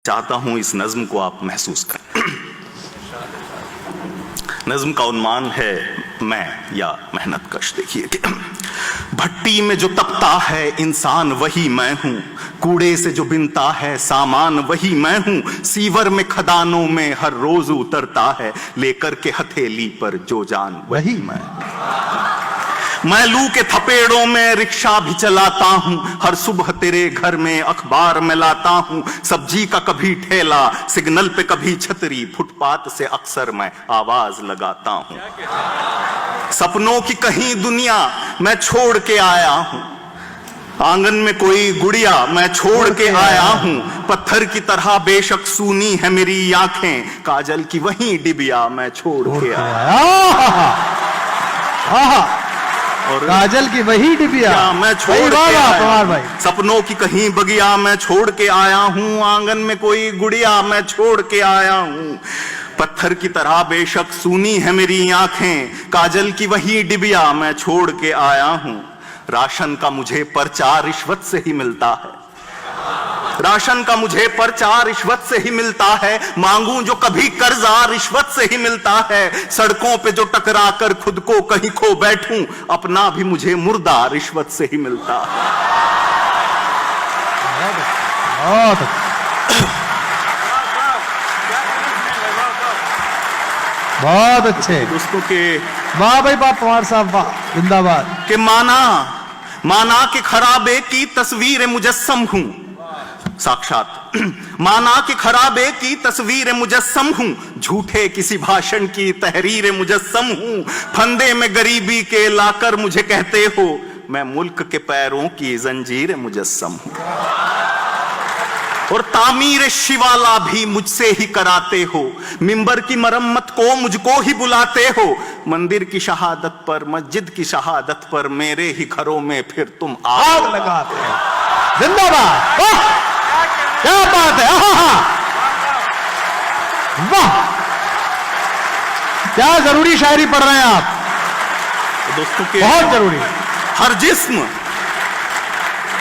चाहता हूं इस नज्म को आप महसूस करें। नज्म का उन्मान है मैं या मेहनत कश। देखिए कि भट्टी में जो तपता है इंसान वही मैं हूं, कूड़े से जो बिनता है सामान वही मैं हूं, सीवर में खदानों में हर रोज उतरता है लेकर के हथेली पर जो जान वही मैं लू के थपेड़ों में रिक्शा भी चलाता हूं, हर सुबह तेरे घर में अखबार में लाता हूं, सब्जी का कभी ठेला सिग्नल पे कभी छतरी, फुटपाथ से अक्सर मैं आवाज लगाता हूं। सपनों की कहीं दुनिया मैं छोड़ के आया हूं, आंगन में कोई गुड़िया मैं छोड़ के आया हूं, पत्थर की तरह बेशक सूनी है मेरी आंखें, काजल की वही डिबिया मैं छोड़ के आया और काजल की वही डिबिया मैं छोड़ के आया भाई। सपनों की कहीं बगिया मैं छोड़ के आया हूं, आंगन में कोई गुड़िया मैं छोड़ के आया हूं, पत्थर की तरह बेशक सूनी है मेरी आंखें, काजल की वही डिबिया मैं छोड़ के आया हूं। राशन का मुझे पर्चा रिश्वत से ही मिलता है, राशन का मुझे पर्चा रिश्वत से ही मिलता है, मांगूं जो कभी कर्जा रिश्वत से ही मिलता है, सड़कों पे जो टकरा कर खुद को कहीं खो बैठूं, अपना भी मुझे मुर्दा रिश्वत से ही मिलता है। बहुत अच्छे दोस्तों के वाह भाई वाह, पवार साहब वाह, जिंदाबाद। के माना कि खराबे की तस्वीर मुजस्सम हूं, साक्षात माना कि खराबे की तस्वीर मुजस्सम हूं, झूठे किसी भाषण की तहरीर मुजस्सम हूं, फंदे में गरीबी के लाकर मुझे कहते हो, मैं मुल्क के पैरों की जंजीर मुजस्सम हूं, और तामीर शिवाला भी मुझसे ही कराते हो, मिंबर की मरम्मत को मुझको ही बुलाते हो, मंदिर की शहादत पर मस्जिद की शहादत पर मेरे ही घरों में फिर तुम आग लगाते हो। जिंदाबाद, क्या बात है, वाह, क्या जरूरी शायरी पढ़ रहे हैं आप दोस्तों के, बहुत जरूरी।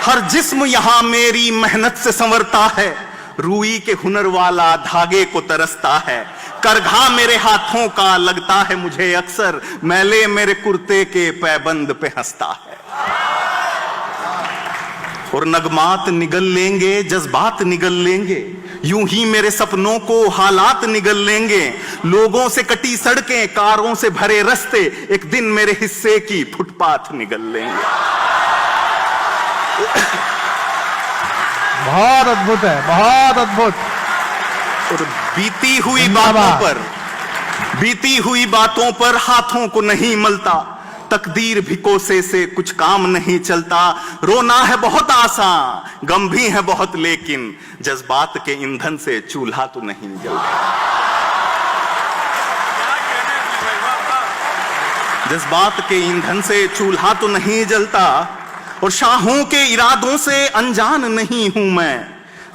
हर जिस्म यहां मेरी मेहनत से संवरता है, रूई के हुनर वाला धागे को तरसता है, करघा मेरे हाथों का लगता है मुझे अक्सर, मैले मेरे कुर्ते के पैबंद पे हंसता है, और नगमात निगल लेंगे जज्बात निगल लेंगे, यूं ही मेरे सपनों को हालात निगल लेंगे, लोगों से कटी सड़कें कारों से भरे रास्ते, एक दिन मेरे हिस्से की फुटपाथ निगल लेंगे। बहुत अद्भुत है, बहुत अद्भुत। और बीती हुई बातों पर हाथों को नहीं मलता, तकदीर भी कोसे से कुछ काम नहीं चलता, रोना है बहुत आसान गम भी है बहुत, लेकिन जज्बात के ईंधन से चूल्हा तो नहीं जलता, जज्बात के ईंधन से चूल्हा तो नहीं जलता, और शाहों के इरादों से अनजान नहीं हूं मैं,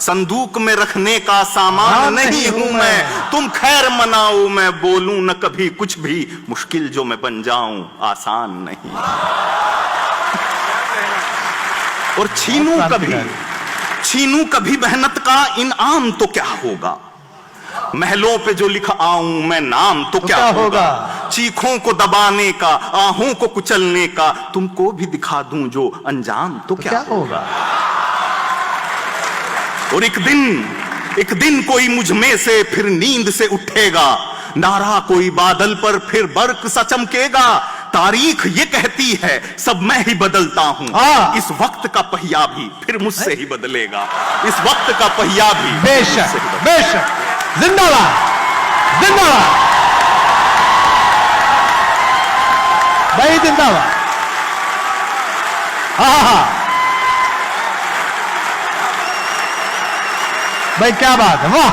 संदूक में रखने का सामान नहीं हूं मैं, तुम खैर मनाओ मैं बोलूं न कभी कुछ भी, मुश्किल जो मैं बन जाऊं आसान नहीं, और छीनूं कभी मेहनत का इनाम तो क्या होगा, महलों पे जो लिख आऊं मैं नाम तो क्या होगा, चीखों को दबाने का आहों को कुचलने का, तुमको भी दिखा दूं जो अंजाम तो क्या होगा, और एक दिन कोई मुझ में से फिर नींद से उठेगा, नारा कोई बादल पर फिर बर्क सा चमकेगा, तारीख ये कहती है सब मैं ही बदलता हूं, इस वक्त का पहिया भी फिर मुझसे ही बदलेगा, इस वक्त का पहिया भी बेशक बेशक, जिंदाबाद जिंदाबाद भाई, जिंदाबाद। भाई क्या बात है, वाह।